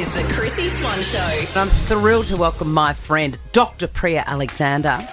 is the Chrissy Swan Show. I'm thrilled to welcome my friend, Dr Preeya Alexander.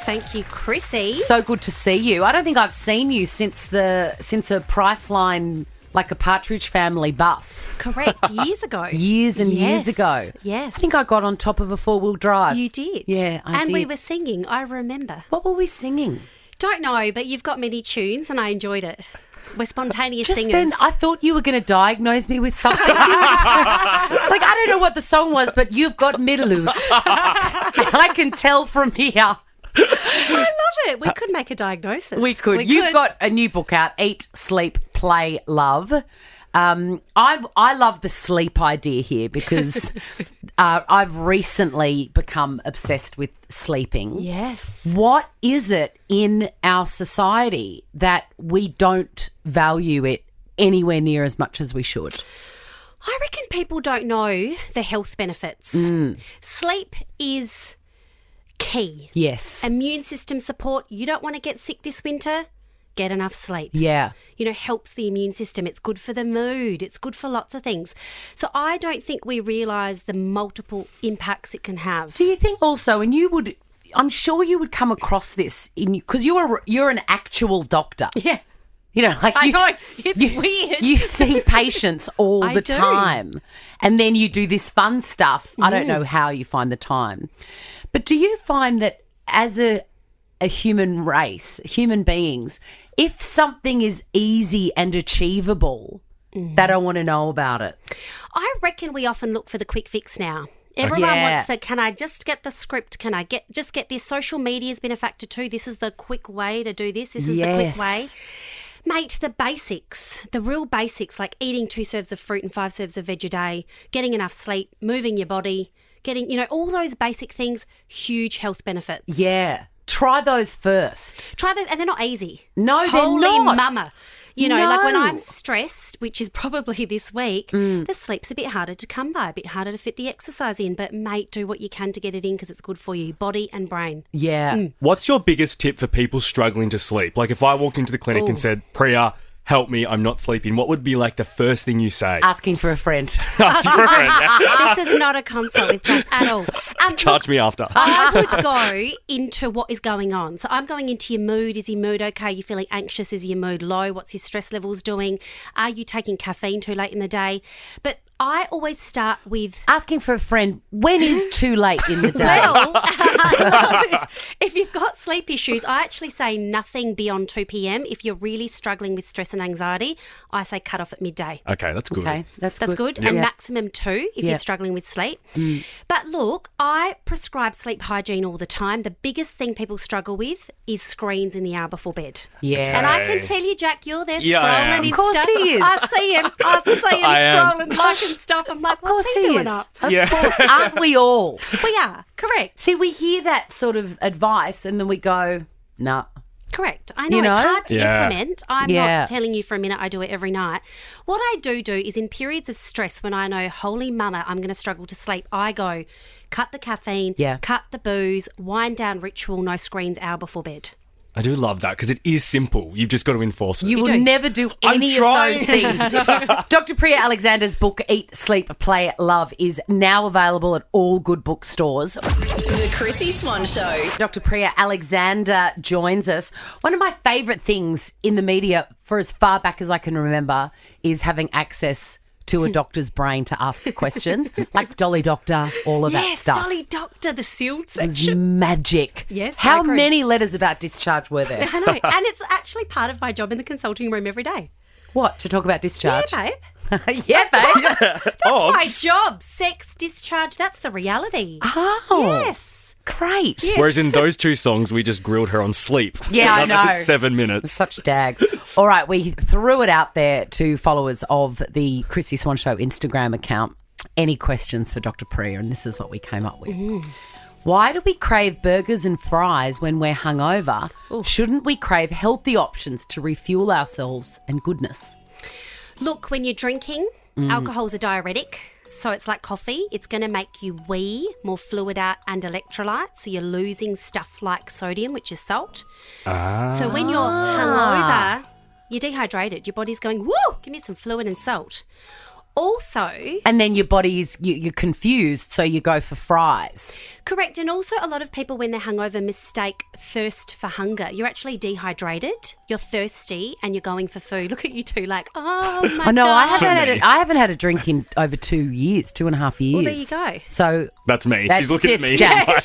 Thank you, Chrissy. So good to see you. I don't think I've seen you since a Priceline, like a Partridge Family bus. Correct, years ago. Years and years ago. Yes. I think I got on top of a four-wheel drive. You did. Yeah, I and did. we were singing, I remember. What were we singing? Don't know, but you've got many tunes and I enjoyed it. We're spontaneous Just singers. then, I thought you were going to diagnose me with something. It's like, I don't know what the song was, but you've got middleus. I can tell from here. I love it. We could make a diagnosis. We could. You've got a new book out, Eat, Sleep, Play, Love. I love the sleep idea here because I've recently become obsessed with sleeping. Yes. What is it in our society that we don't value it anywhere near as much as we should? I reckon people don't know the health benefits. Sleep is key. Yes. Immune system support. You don't want to get sick this winter? Get enough sleep. Yeah. You know, helps the immune system. It's good for the mood. It's good for lots of things. So I don't think we realise the multiple impacts it can have. Do you think also, and I'm sure you would come across this because you're an actual doctor. Yeah. You know, like I know. It's weird. You see patients all I the do. time, and then you do this fun stuff. I don't know how you find the time, but do you find that as a human race, human beings, if something is easy and achievable, they don't want to know about it? I reckon we often look for the quick fix now. Everyone wants the, can I just get the script? Can I get this? Social media's been a factor too. This is the quick way to do this. This is the quick way. Mate, the basics, the real basics, like eating 2 serves of fruit and 5 serves of veg a day, getting enough sleep, moving your body, getting, all those basic things, huge health benefits. Yeah. Try those first. Try those, and they're not easy. No, they're Holy not. mama. Like when No. I'm stressed, which is probably this week, the sleep's a bit harder to come by, a bit harder to fit the exercise in. But, mate, do what you can to get it in because it's good for you, body and brain. Yeah. What's your biggest tip for people struggling to sleep? Like if I walked into the clinic and said, Preeya, help me, I'm not sleeping, what would be like the first thing you say? Asking for a friend. Asking for a friend. Yeah. This is not a consult with Jack at all. Charge me after. I would go into what is going on. So I'm going into your mood. Is your mood okay? You're feeling anxious? Is your mood low? What's your stress levels doing? Are you taking caffeine too late in the day? But I always start with... Asking for a friend, when is too late in the day? Well, if you've got sleep issues, I actually say nothing beyond 2 p.m. If you're really struggling with stress and anxiety, I say cut off at midday. Okay, that's good. Okay, that's good. Yep. And maximum 2 if you're struggling with sleep. But look, I prescribe sleep hygiene all the time. The biggest thing people struggle with is screens in the hour before bed. Yeah. And I can tell you, Jack, you're there Yeah, I am. scrolling in Of course stuff. he is. I see him I am. scrolling, liking stuff. I'm like, Of course what's he doing up? Of Yeah. course. Aren't we all? We are, correct. See, we hear that sort of advice and then we go, nah. Correct. I know, You know? it's hard to Yeah. implement. I'm Yeah. not telling you for a minute I do it every night. What I do is in periods of stress when I know, holy mama, I'm going to struggle to sleep, I go, cut the caffeine, cut the booze, wind down ritual, no screens, hour before bed. I do love that because it is simple. You've just got to enforce it. You will do. never do I'm any of trying. those things. Dr. Preeya Alexander's book, Eat, Sleep, Play, Love, is now available at all good bookstores. The Chrissy Swan Show. Dr. Preeya Alexander joins us. One of my favourite things in the media for as far back as I can remember is having access to a doctor's brain to ask questions, like Dolly Doctor, all of that stuff. Yes, Dolly Doctor, the sealed It was section. magic. Yes, I How agree. many letters about discharge were there? I know. And it's actually part of my job in the consulting room every day. What, to talk about discharge? Yeah, babe. Yeah, babe. That's my job. Sex, discharge, that's the reality. Oh, Yes. great. Whereas in those two songs, we just grilled her on sleep. Yeah, I Another know. 7 minutes. Such dags. All right, we threw it out there to followers of the Chrissy Swan Show Instagram account. Any questions for Dr. Preeya? And this is what we came up with. Why do we crave burgers and fries when we're hungover? Shouldn't we crave healthy options to refuel ourselves and goodness? Look, when you're drinking, alcohol's a diuretic. So it's like coffee. It's going to make you wee, more fluid out and electrolytes. So you're losing stuff like sodium, which is salt. So when you're hungover, you're dehydrated. Your body's going, woo, give me some fluid and salt. Also, And then your body's, you're confused, so you go for fries. correct. And also, a lot of people, when they're hungover, mistake thirst for hunger. You're actually dehydrated, you're thirsty, and you're going for food. Look at you two, like, oh my I know, God. I haven't had a drink in over 2 years, 2.5 years. Well, there you go. So That's me. That's- She's looking at me. it's Jack.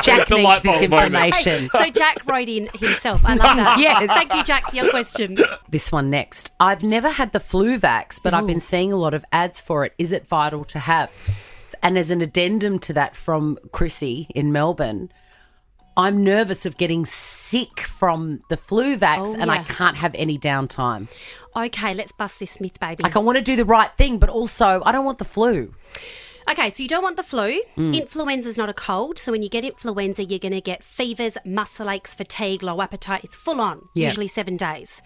Jack The needs light this bulb moment. information. So Jack wrote in himself. I love that. Yes. Thank you, Jack, for your question. This one next. I've never had the flu vax, but I've been seeing a lot of ads for it. Is it vital to have? And as an addendum to that from Chrissy in Melbourne, I'm nervous of getting sick from the flu vax and I yeah. can't have any downtime. Okay, let's bust this myth, baby. Like I want to do the right thing, but also I don't want the flu. Okay, so you don't want the flu. Mm. Influenza is not a cold. So when you get influenza, you're going to get fevers, muscle aches, fatigue, low appetite. It's full on, Yeah. usually 7 days.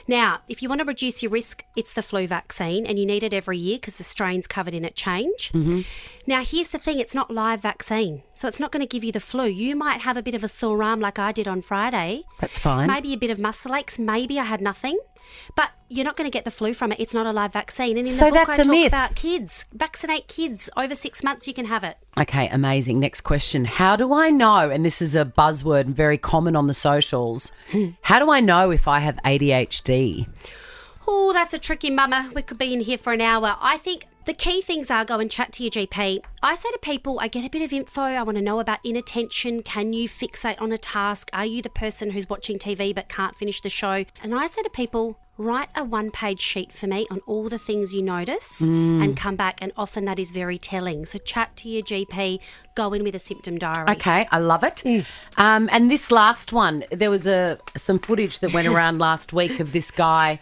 Now, if you want to reduce your risk, it's the flu vaccine, and you need it every year because the strains covered in it change. Mm-hmm. Now, here's the thing. It's not live vaccine, so it's not going to give you the flu. You might have a bit of a sore arm like I did on Friday. That's fine. Maybe a bit of muscle aches. Maybe I had nothing. But you're not going to get the flu from it. It's not a live vaccine. And in So the book, that's I a talk myth. about kids. Vaccinate kids. Over 6 months, you can have it. Okay, amazing. Next question. How do I know, and this is a buzzword and very common on the socials, how do I know if I have ADHD? Oh, that's a tricky mama. We could be in here for an hour. I think the key things are go and chat to your GP. I say to people, I get a bit of info. I want to know about inattention. Can you fixate on a task? Are you the person who's watching TV but can't finish the show? And I say to people, write a 1-page sheet for me on all the things you notice and come back. And often that is very telling. So chat to your GP, go in with a symptom diary. Okay, I love it. And this last one, there was some footage that went around last week of this guy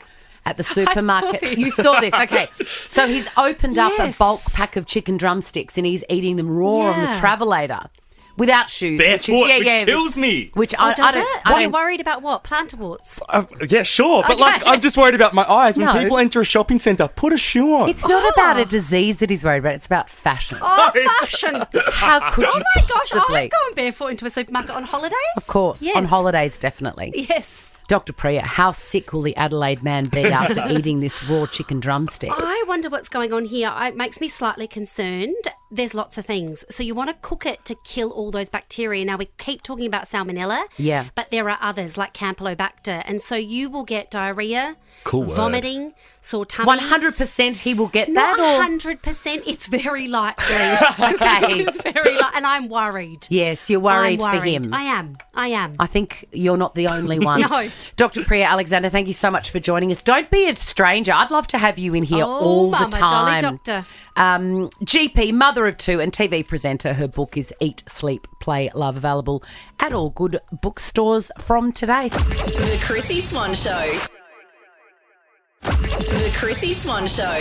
at the supermarket. this. You saw this, okay. So he's opened up a Yes. bulk pack of chicken drumsticks and he's eating them raw on the Yeah. Travelator without shoes. Barefoot, which kills me. Which Oh, I does don't. it? I Are you don't worried about what? Plantar warts? Yeah, sure. But Okay. I'm just worried about my eyes. When No. people enter a shopping centre, put a shoe on. it's not about a disease that he's worried about. It's about fashion. Oh, fashion. How could you Oh my gosh, possibly? I've gone barefoot into a supermarket on holidays. Of course, Yes. on holidays, definitely. Yes. Dr. Preeya, how sick will the Adelaide man be after eating this raw chicken drumstick? I wonder what's going on here. It makes me slightly concerned. There's lots of things. So you want to cook it to kill all those bacteria. Now, we keep talking about salmonella. Yeah. But there are others like Campylobacter. And so you will get diarrhea, Cool word. vomiting, sore tummies. 100% he will get Not that, or 100%. It's very likely. Okay. It's very likely. And I'm worried. yes, you're worried, I'm for him. I am. I think you're not the only one. No. Dr. Preeya Alexander, thank you so much for joining us. Don't be a stranger. I'd love to have you in here all Mama, the time. Dolly Doctor. GP, mother of two, and TV presenter. Her book is Eat, Sleep, Play, Love, available at all good bookstores from today. The Chrissy Swan Show. The Chrissy Swan Show.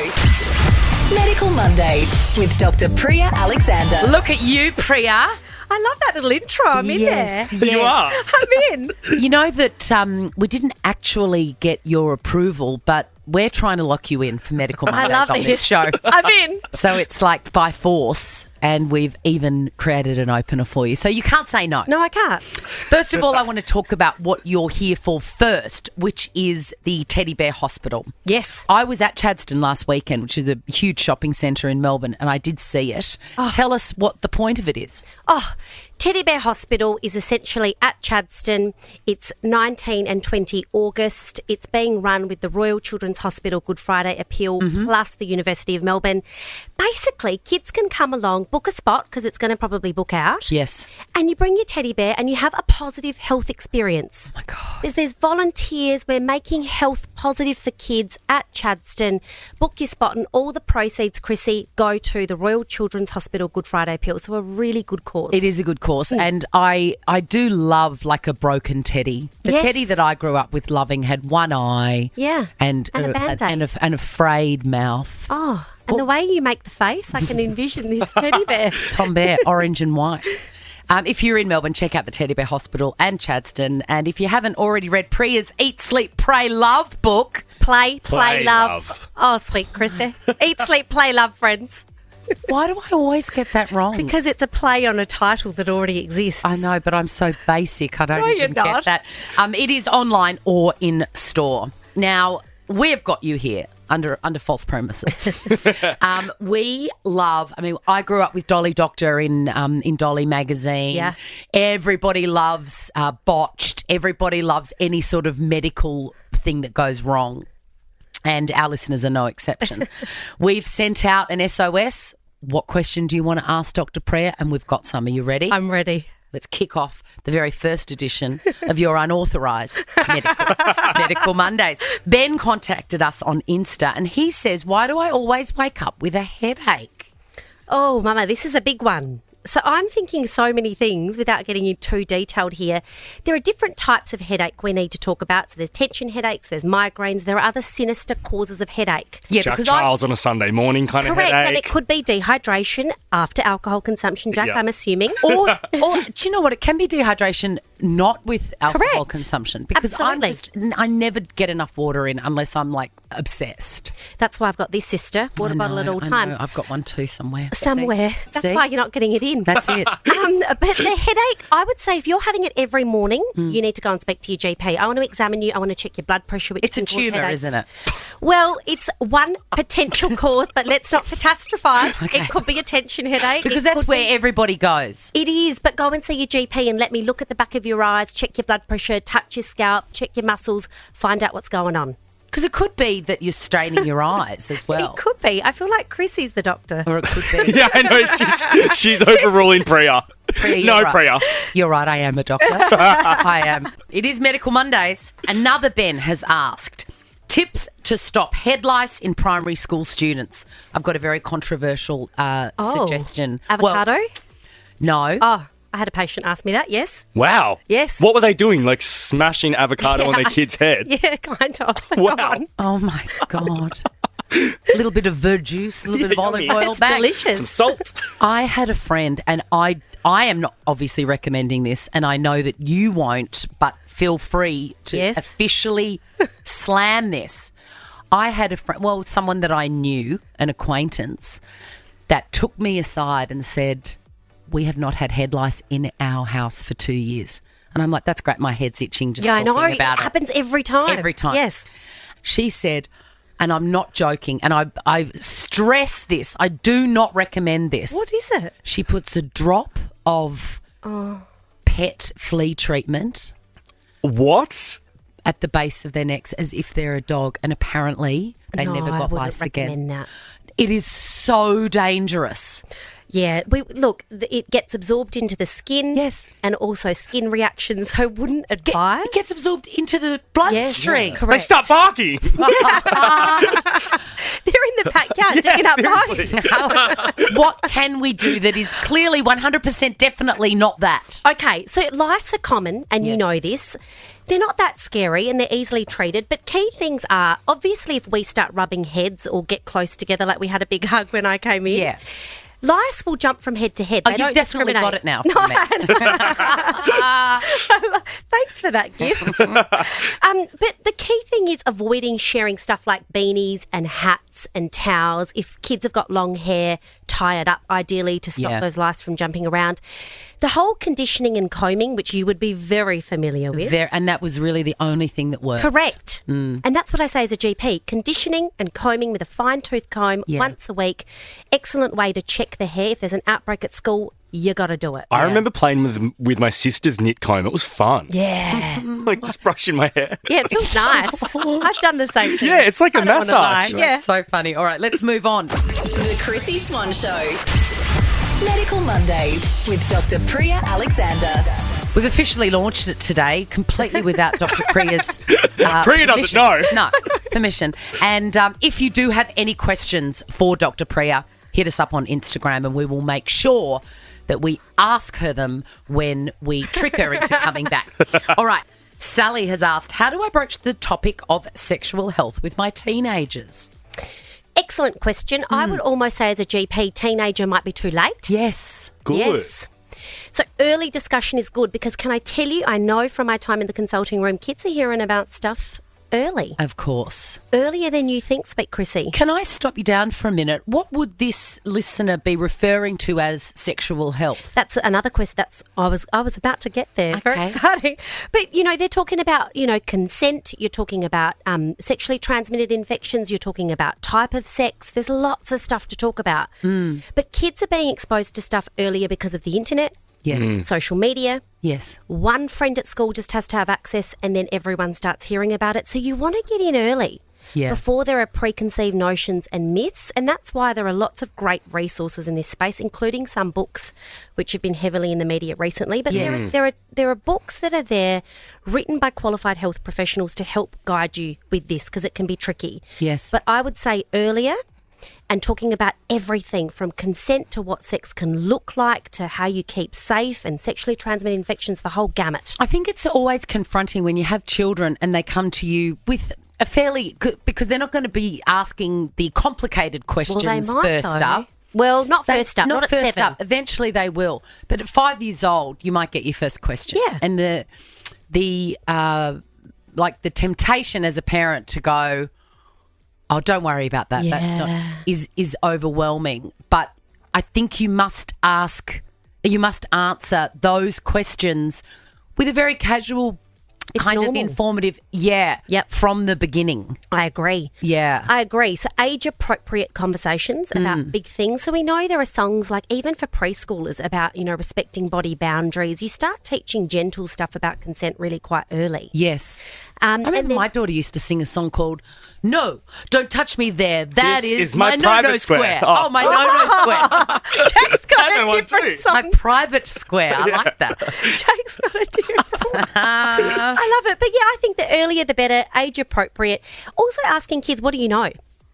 Medical Monday with Dr. Preeya Alexander. Look at you, Priya. I love that little intro. I'm in Yes, there. You are. I'm in. You know that we didn't actually get your approval, but we're trying to lock you in for Medical Mondays on this show. I'm in. So it's like by force, and we've even created an opener for you. So you can't say no. No, I can't. First of all, I want to talk about what you're here for first, which is the Teddy Bear Hospital. Yes. I was at Chadstone last weekend, which is a huge shopping centre in Melbourne, and I did see it. Tell us what the point of it is. Oh, Teddy Bear Hospital is essentially at Chadstone. It's 19 and 20 August. It's being run with the Royal Children's Hospital Good Friday Appeal plus the University of Melbourne. Basically, kids can come along, book a spot because it's going to probably book out. Yes. And you bring your teddy bear and you have a positive health experience. Oh my God. There's volunteers. We're making health positive for kids at Chadstone. Book your spot and all the proceeds, Chrissy, go to the Royal Children's Hospital Good Friday Appeal. So a really good cause. It is a good cause, and I do love like a broken teddy. The Yes. teddy that I grew up with loving had one eye, Yeah, and and a Band-Aid. and a frayed mouth. Oh, and the way you make the face, I can envision this teddy bear. Tom Bear, orange and white. If you're in Melbourne, check out the Teddy Bear Hospital and Chadstone. And if you haven't already read Preeya's Eat, Sleep, Pray, Love book, Play, Play, love. love. Oh, sweet Chrissy. Eat, sleep, play, love, friends. why do I always get that wrong? Because it's a play on a title that already exists. I know, but I'm so basic. I don't No, even you're get not. that. It is online or in store. Now, we've got you here under false premises. We love. I mean, I grew up with Dolly Doctor in Dolly magazine. Yeah. Everybody loves botched. Everybody loves any sort of medical thing that goes wrong, and our listeners are no exception. We've sent out an SOS. What question do you want to ask Dr. Preeya? And we've got some. Are you ready? I'm ready. Let's kick off the very first edition of your unauthorised Medical Mondays. Ben contacted us on Insta and he says, why do I always wake up with a headache? Oh, Mama, this is a big one. So I'm thinking so many things without getting you too detailed here. There are different types of headache we need to talk about. So there's tension headaches, there's migraines, there are other sinister causes of headache. Yeah, Jack because Charles on a Sunday morning kind of Correct, headache. and it could be dehydration after alcohol consumption, Jack, Yeah. I'm assuming. or do you know what? It can be dehydration not with alcohol Correct. consumption because Absolutely. I never get enough water in unless I'm like obsessed. That's why I've got this, sister, water bottle at all I times. know. I've got one too somewhere. Somewhere. That's See? why you're not getting it in. That's it. But the headache, I would say if you're having it every morning, you need to go and speak to your GP. I want to examine you. I want to check your blood pressure. Which It's a can cause tumour, headaches. isn't it? Well, it's one potential cause, but let's not catastrophize. Okay. It could be a tension headache. Because It that's could where be- everybody goes. It is, but go and see your GP and let me look at the back of your eyes, check your blood pressure, touch your scalp, check your muscles, find out what's going on. Because it could be that you're straining your eyes as well. It could be. I feel like Chrissy's the doctor. Or it could be. Yeah, I know. She's overruling Preeya. Preeya, No, you're right. Preeya. You're right, I am a doctor. I am. It is Medical Mondays. Another Ben has asked, tips to stop head lice in primary school students. I've got a very controversial suggestion. Avocado? Well, no. Oh, I had a patient ask me that, yes. Wow. Yes. What were they doing? Like smashing avocado on their kid's head? Yeah, kind of. Wow. Go on. Oh, my God. A little bit of verjuice, a little bit of olive oil It's back. delicious. Some salt. I had a friend, and I am not obviously recommending this, and I know that you won't, but feel free to Yes. officially slam this. I had a friend, well, someone that I knew, an acquaintance, that took me aside and said, we have not had head lice in our house for 2 years. And I'm like, that's great. My head's itching just Yeah, I talking know. It about it. happens every time. Every time. Yes. She said, and I'm not joking, and I stress this, I do not recommend this. What is it? She puts a drop of pet flea treatment What? at the base of their necks as if they're a dog, and apparently they No, never I got wouldn't lice again. recommend that. It is so dangerous. Yeah, it gets absorbed into the skin. Yes. And also skin reactions, so wouldn't advise. It gets absorbed into the bloodstream. Yes, They correct. start barking. They're in the backyard digging up seriously. bugs. What can we do that is clearly 100% definitely not that? Okay, so lice are common, and you know this. They're not that scary and they're easily treated, but key things are, obviously, if we start rubbing heads or get close together, like we had a big hug when I came in. Yeah. Lice will jump from head to head. Oh, They you've don't definitely discriminate. got it now from me. Thanks for that gift. But the key thing is avoiding sharing stuff like beanies and hats and towels. If kids have got long hair, tie it up ideally to stop Yeah. those lice from jumping around. The whole conditioning and combing, which you would be very familiar with. And that was really the only thing that worked. Correct. And that's what I say as a GP. Conditioning and combing with a fine-tooth comb Yeah. once a week. Excellent way to check the hair. If there's an outbreak at school, you got to do it. I remember playing with my sister's knit comb. It was fun. Yeah. Like just brushing my hair. Yeah, it feels nice. I've done the same thing. Yeah, it's like a I don't wanna lie. massage. Yeah. So funny. All right, let's move on. The Chrissy Swan Show. Medical Mondays with Dr. Preeya Alexander. We've officially launched it today, completely without Dr. Preeya's Preeya doesn't permission. know. No, permission. And if you do have any questions for Dr. Preeya, hit us up on Instagram and we will make sure that we ask her them when we trick her into coming back. All right. Sally has asked, how do I broach the topic of sexual health with my teenagers? Excellent question. I would almost say as a GP, teenager might be too late. Yes. Good. Yes. So early discussion is good because can I tell you, I know from my time in the consulting room, kids are hearing about stuff early. Of course. Earlier than you think, Sweet Chrissy. Can I stop you down for a minute? What would this listener be referring to as sexual health? That's another question. I was about to get there. Very Okay. exciting. But, they're talking about, consent. You're talking about sexually transmitted infections. You're talking about type of sex. There's lots of stuff to talk about. But kids are being exposed to stuff earlier because of the internet, Yes. social media. Yes. One friend at school just has to have access and then everyone starts hearing about it. So you want to get in early. Yeah. Before there are preconceived notions and myths. And that's why there are lots of great resources in this space, including some books which have been heavily in the media recently. But Yes. there are books that are there written by qualified health professionals to help guide you with this because it can be tricky. Yes. But I would say earlier, and talking about everything from consent to what sex can look like to how you keep safe and sexually transmitted infections, the whole gamut. I think it's always confronting when you have children and they come to you with a fairly, because they're not going to be asking the complicated questions Well, they might, first though. up. Well, not first up, not at first 7. up. Eventually they will. But at 5 years old, you might get your first question. Yeah. And the temptation as a parent to go, oh, don't worry about that. Yeah. That's not is overwhelming. But I think you must answer those questions with a very casual, It's kind normal. of informative, Yep. from the beginning. I agree. Yeah. I agree. So age-appropriate conversations about big things. So we know there are songs like even for preschoolers about, respecting body boundaries. You start teaching gentle stuff about consent really quite early. Yes. I I remember my daughter used to sing a song called "No, Don't Touch Me There." That This is is my no-no private square. Oh. Oh, my no-no square. Jake's got I know a one different too. song. My private square. I like that. Jake's got a different one. I love it. But yeah, I think the earlier the better, age appropriate. Also asking kids, what do you know?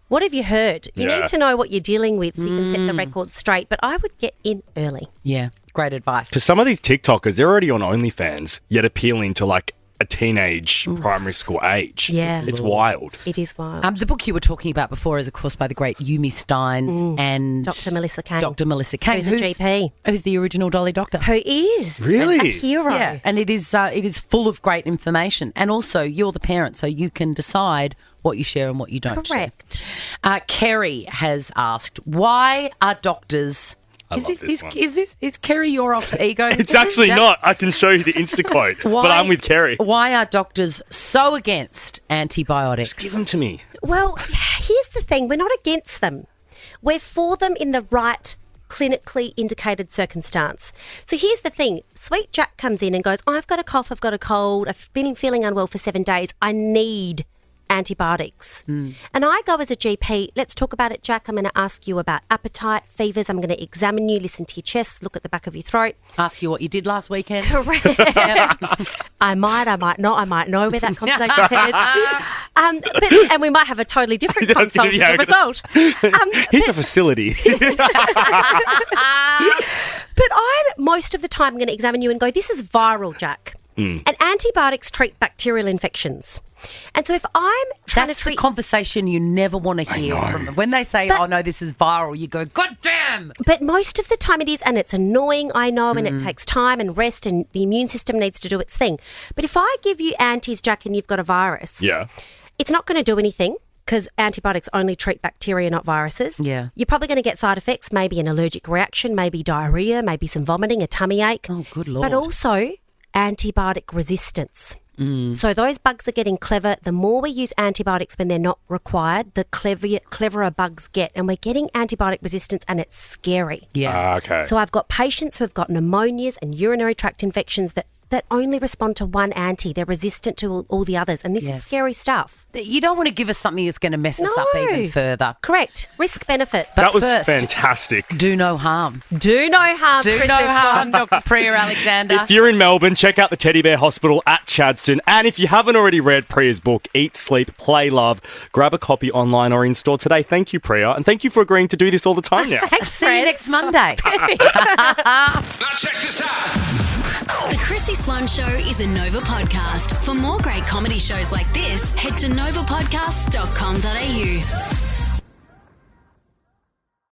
What have you heard? You Yeah. need to know what you're dealing with so you can set the record straight. But I would get in early. Yeah, great advice. Because some of these TikTokers, they're already on OnlyFans, yet appealing to like a teenage primary school age. Yeah. It's wild. It is wild. The book you were talking about before is, of course, by the great Yumi Steins and Dr. Melissa Kane. Dr. Melissa Kane, Who's a GP. who's the original Dolly Doctor. Who is Really? a hero. Yeah, and it is full of great information. And also, you're the parent, so you can decide what you share and what you don't Correct. share. Kerry has asked, why are doctors... I love this one. Is Kerry your alter ego? It's actually Jack? not. I can show you the Insta quote, but I'm with Kerry. Why are doctors so against antibiotics? Give them to me. Well, here's the thing. We're not against them. We're for them in the right clinically indicated circumstance. So here's the thing. Sweet Jack comes in and goes, I've got a cough, I've got a cold, I've been feeling unwell for 7 days. I need antibiotics. And I go as a GP, let's talk about it, Jack. I'm going to ask you about appetite, fevers. I'm going to examine you, listen to your chest, look at the back of your throat. Ask you what you did last weekend. Correct. I might not. I might know where that conversation's headed. And we might have a totally different That's consult gonna- as a result. Here's a facility. But I'm most of the time going to examine you and go, this is viral, Jack. And antibiotics treat bacterial infections. And so if I'm trying That's to the treat... conversation you never want to hear know. from them. When they say, oh, no, this is viral, you go, God damn! But most of the time it is, and it's annoying, I know, and it takes time and rest, and the immune system needs to do its thing. But if I give you antis, Jack, and you've got a virus, Yeah. it's not going to do anything because antibiotics only treat bacteria, not viruses. Yeah. You're probably going to get side effects, maybe an allergic reaction, maybe diarrhea, maybe some vomiting, a tummy ache. Oh, good Lord. But also antibiotic resistance. So those bugs are getting clever. The more we use antibiotics when they're not required, the cleverer bugs get. And we're getting antibiotic resistance and it's scary. Yeah. Okay. So I've got patients who have got pneumonias and urinary tract infections that only respond to one anti. They're resistant to all the others. And this Yes. is scary stuff. You don't want to give us something that's going to mess us up No. even further. Correct. Risk benefit. But that was first, fantastic. do no harm. Do no harm. Do no Princess harm, Dr. Preeya Alexander. If you're in Melbourne, check out the Teddy Bear Hospital at Chadstone. And if you haven't already read Preeya's book, Eat, Sleep, Play, Love, grab a copy online or in store today. Thank you, Preeya. And thank you for agreeing to do this all the time now. Thanks, See you friends. next Monday. Now check this out. The Chrissy Swan Show is a Nova podcast. For more great comedy shows like this, head to novapodcast.com.au.